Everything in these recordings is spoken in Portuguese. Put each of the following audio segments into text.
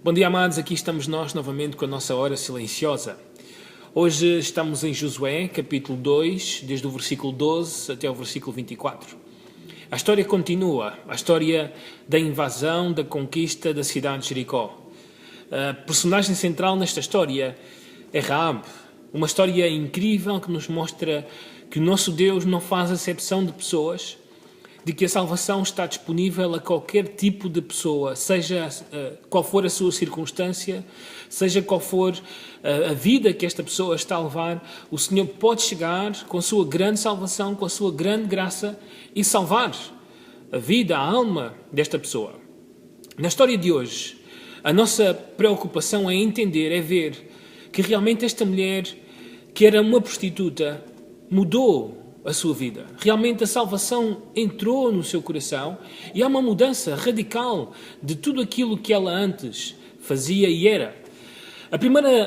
Bom dia, amados. Aqui estamos nós novamente com a nossa hora silenciosa. Hoje estamos em Josué, capítulo 2, desde o versículo 12 até o versículo 24. A história continua, a história da invasão, da conquista da cidade de Jericó. A personagem central nesta história é Raabe, uma história incrível que nos mostra que o nosso Deus não faz acepção de pessoas, de que a salvação está disponível a qualquer tipo de pessoa, seja qual for a sua circunstância, seja qual for a vida que esta pessoa está a levar, o Senhor pode chegar com a sua grande salvação, com a sua grande graça e salvar a vida, a alma desta pessoa. Na história de hoje, a nossa preocupação é entender, é ver que realmente esta mulher, que era uma prostituta, mudou a sua vida. Realmente a salvação entrou no seu coração e há uma mudança radical de tudo aquilo que ela antes fazia e era.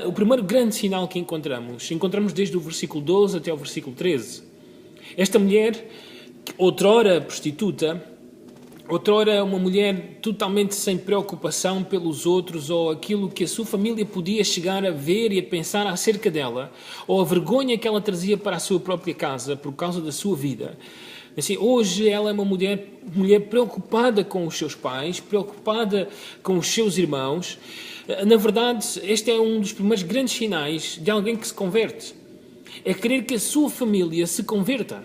O primeiro grande sinal que encontramos desde o versículo 12 até o versículo 13. Esta mulher, outrora prostituta, outrora uma mulher totalmente sem preocupação pelos outros ou aquilo que a sua família podia chegar a ver e a pensar acerca dela, ou a vergonha que ela trazia para a sua própria casa por causa da sua vida. Assim, hoje ela é uma mulher preocupada com os seus pais, preocupada com os seus irmãos. Na verdade, este é um dos primeiros grandes sinais de alguém que se converte. É querer que a sua família se converta.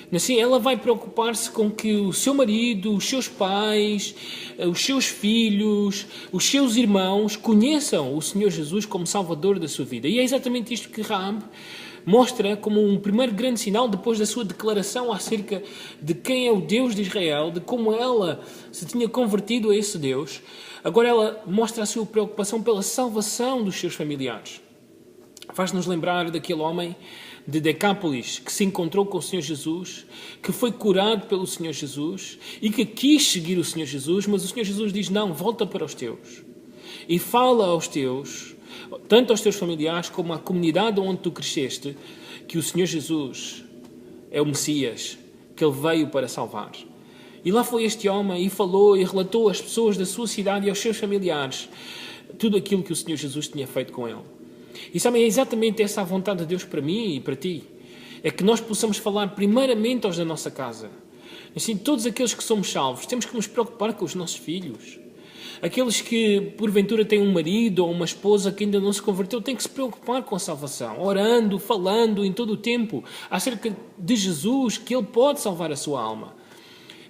Assim, ela vai preocupar-se com que o seu marido, os seus pais, os seus filhos, os seus irmãos conheçam o Senhor Jesus como Salvador da sua vida. E é exatamente isto que Raabe mostra como um primeiro grande sinal depois da sua declaração acerca de quem é o Deus de Israel, de como ela se tinha convertido a esse Deus. Agora ela mostra a sua preocupação pela salvação dos seus familiares. Faz-nos lembrar daquele homem de Decápolis, que se encontrou com o Senhor Jesus, que foi curado pelo Senhor Jesus e que quis seguir o Senhor Jesus, mas o Senhor Jesus diz, não, volta para os teus. E fala aos teus, tanto aos teus familiares como à comunidade onde tu cresceste, que o Senhor Jesus é o Messias, que Ele veio para salvar. E lá foi este homem e falou e relatou às pessoas da sua cidade e aos seus familiares tudo aquilo que o Senhor Jesus tinha feito com ele. E sabem, é exatamente essa a vontade de Deus para mim e para ti. É que nós possamos falar primeiramente aos da nossa casa. Assim, todos aqueles que somos salvos, temos que nos preocupar com os nossos filhos. Aqueles que, porventura, têm um marido ou uma esposa que ainda não se converteu, têm que se preocupar com a salvação. Orando, falando em todo o tempo acerca de Jesus, que Ele pode salvar a sua alma.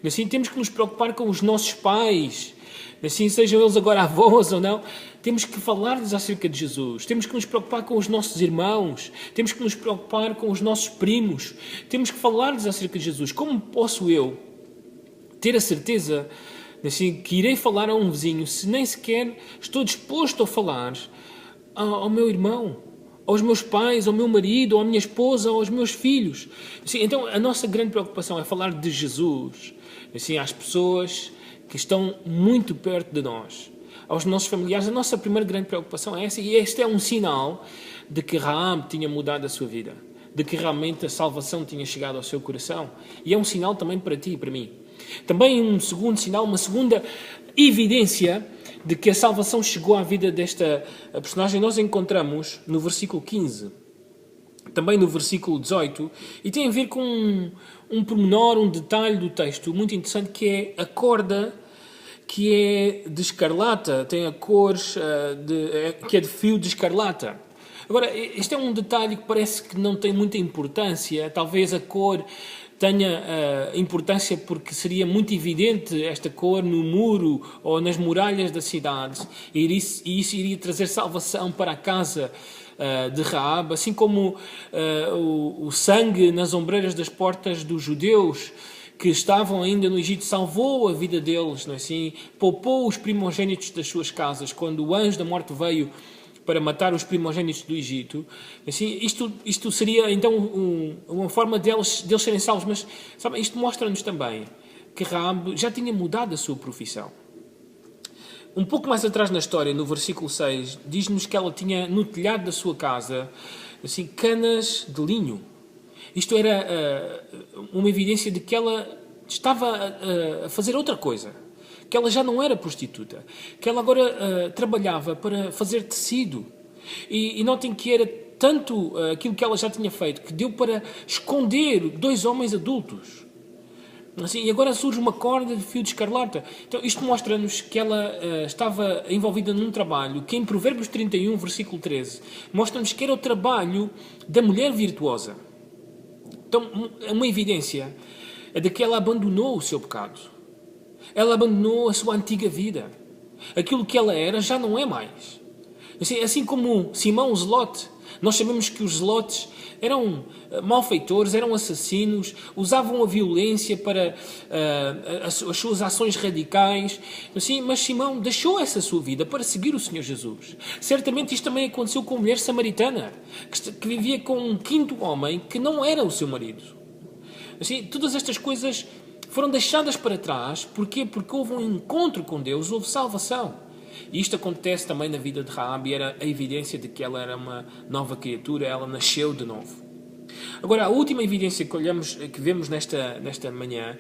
Assim, temos que nos preocupar com os nossos pais. Assim, sejam eles agora avós ou não, temos que falar-lhes acerca de Jesus, temos que nos preocupar com os nossos irmãos, temos que nos preocupar com os nossos primos, temos que falar-lhes acerca de Jesus. Como posso eu ter a certeza assim, que irei falar a um vizinho se nem sequer estou disposto a falar ao meu irmão, aos meus pais, ao meu marido, à minha esposa, aos meus filhos? Assim, então a nossa grande preocupação é falar de Jesus assim, às pessoas que estão muito perto de nós, aos nossos familiares. A nossa primeira grande preocupação é essa, e este é um sinal de que Raabe tinha mudado a sua vida, de que realmente a salvação tinha chegado ao seu coração, e é um sinal também para ti e para mim. Também um segundo sinal, uma segunda evidência de que a salvação chegou à vida desta personagem, nós encontramos no versículo 15, também no versículo 18, e tem a ver com um pormenor, um detalhe do texto muito interessante, que é a corda que é de escarlata, tem a cor que é de fio de escarlata. Agora, este é um detalhe que parece que não tem muita importância, talvez a cor tenha importância porque seria muito evidente esta cor no muro ou nas muralhas da cidade, e isso iria trazer salvação para a casa de Raabe, assim como o sangue nas ombreiras das portas dos judeus que estavam ainda no Egito salvou a vida deles, não é assim? Poupou os primogênitos das suas casas quando o anjo da morte veio para matar os primogênitos do Egito. Assim, isto seria então uma forma deles serem salvos, mas sabe, isto mostra-nos também que Raabe já tinha mudado a sua profissão. Um pouco mais atrás na história, no versículo 6, diz-nos que ela tinha no telhado da sua casa assim, canas de linho. Isto era uma evidência de que ela estava a fazer outra coisa, que ela já não era prostituta, que ela agora trabalhava para fazer tecido. E notem que era tanto aquilo que ela já tinha feito, que deu para esconder 2 homens adultos. Assim, e agora surge uma corda de fio de escarlata. Então, isto mostra-nos que ela estava envolvida num trabalho que, em Provérbios 31, versículo 13, mostra-nos que era o trabalho da mulher virtuosa. Então, uma evidência é de que ela abandonou o seu pecado. Ela abandonou a sua antiga vida. Aquilo que ela era já não é mais. Assim como Simão o Zelote, nós sabemos que os zelotes eram malfeitores, eram assassinos, usavam a violência para as suas ações radicais. Mas Simão deixou essa sua vida para seguir o Senhor Jesus. Certamente isto também aconteceu com a mulher samaritana, que vivia com um 5º homem que não era o seu marido. Todas estas coisas foram deixadas para trás. Porquê? Porque houve um encontro com Deus, houve salvação. E isto acontece também na vida de Raabe, e era a evidência de que ela era uma nova criatura, ela nasceu de novo. Agora, a última evidência que vemos nesta manhã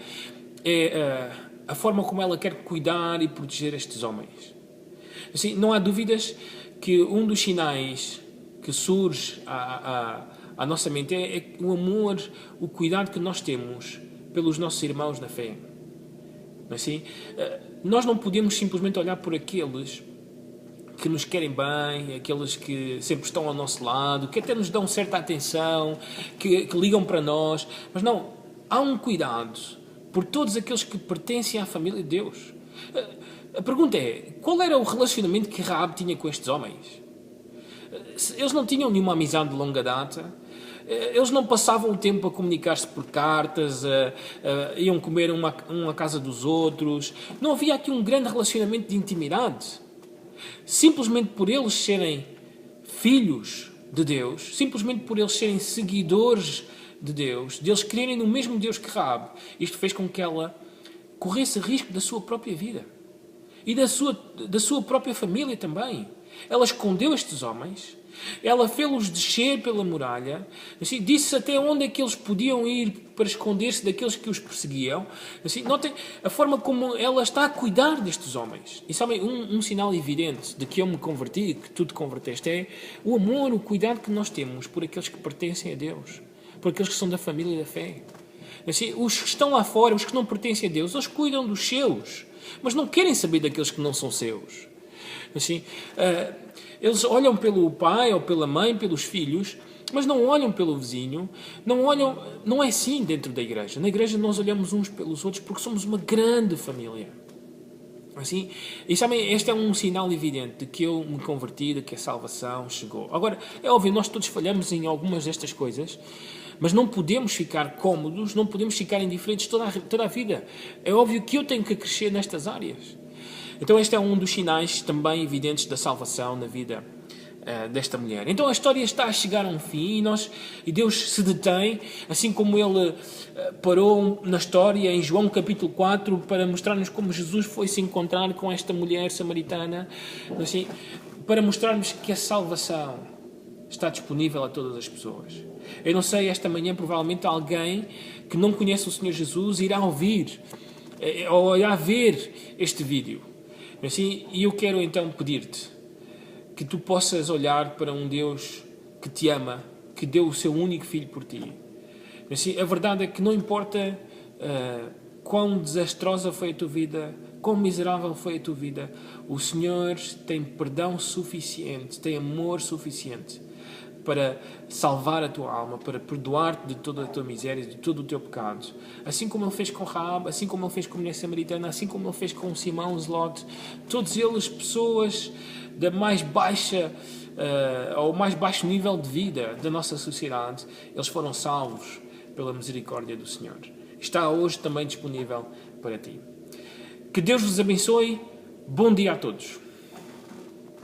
é a forma como ela quer cuidar e proteger estes homens. Não há dúvidas que um dos sinais que surge à nossa mente é o amor, o cuidado que nós temos pelos nossos irmãos na fé. Nós não podemos simplesmente olhar por aqueles que nos querem bem, aqueles que sempre estão ao nosso lado, que até nos dão certa atenção, que ligam para nós, mas não, há um cuidado por todos aqueles que pertencem à família de Deus. A pergunta é, qual era o relacionamento que Raabe tinha com estes homens? Eles não tinham nenhuma amizade de longa data. Eles não passavam o tempo a comunicar-se por cartas, iam comer um à casa dos outros. Não havia aqui um grande relacionamento de intimidade. Simplesmente por eles serem filhos de Deus, simplesmente por eles serem seguidores de Deus, de eles crerem no mesmo Deus que Raabe, isto fez com que ela corresse risco da sua própria vida e da sua própria família também. Ela escondeu estes homens, ela fê-los descer pela muralha, disse até onde é que eles podiam ir para esconder-se daqueles que os perseguiam. Notem a forma como ela está a cuidar destes homens. E sabem, um sinal evidente de que eu me converti, que tu te converteste, é o amor, o cuidado que nós temos por aqueles que pertencem a Deus, por aqueles que são da família da fé. Os que estão lá fora, os que não pertencem a Deus, eles cuidam dos seus, mas não querem saber daqueles que não são seus. Eles olham pelo pai ou pela mãe, pelos filhos, mas não olham pelo vizinho, não é assim dentro da igreja. Na igreja nós olhamos uns pelos outros porque somos uma grande família. E sabem, este é um sinal evidente de que eu me converti, de que a salvação chegou. Agora, é óbvio, nós todos falhamos em algumas destas coisas, mas não podemos ficar cômodos, não podemos ficar indiferentes toda a vida. É óbvio que eu tenho que crescer nestas áreas. Então este é um dos sinais também evidentes da salvação na vida desta mulher. Então a história está a chegar a um fim e Deus se detém, assim como Ele parou na história em João capítulo 4 para mostrar-nos como Jesus foi se encontrar com esta mulher samaritana, para mostrar-nos que a salvação está disponível a todas as pessoas. Eu não sei, esta manhã provavelmente alguém que não conhece o Senhor Jesus irá ouvir ou irá ver este vídeo. E eu quero então pedir-te que tu possas olhar para um Deus que te ama, que deu o seu único filho por ti. A verdade é que não importa quão desastrosa foi a tua vida, quão miserável foi a tua vida, o Senhor tem perdão suficiente, tem amor suficiente para salvar a tua alma, para perdoar-te de toda a tua miséria, de todo o teu pecado. Assim como Ele fez com Raabe, assim como Ele fez com a mulher samaritana, assim como Ele fez com Simão o Zelote, todos eles pessoas da mais baixa ao mais baixo nível de vida da nossa sociedade, eles foram salvos pela misericórdia do Senhor. Está hoje também disponível para ti. Que Deus vos abençoe. Bom dia a todos.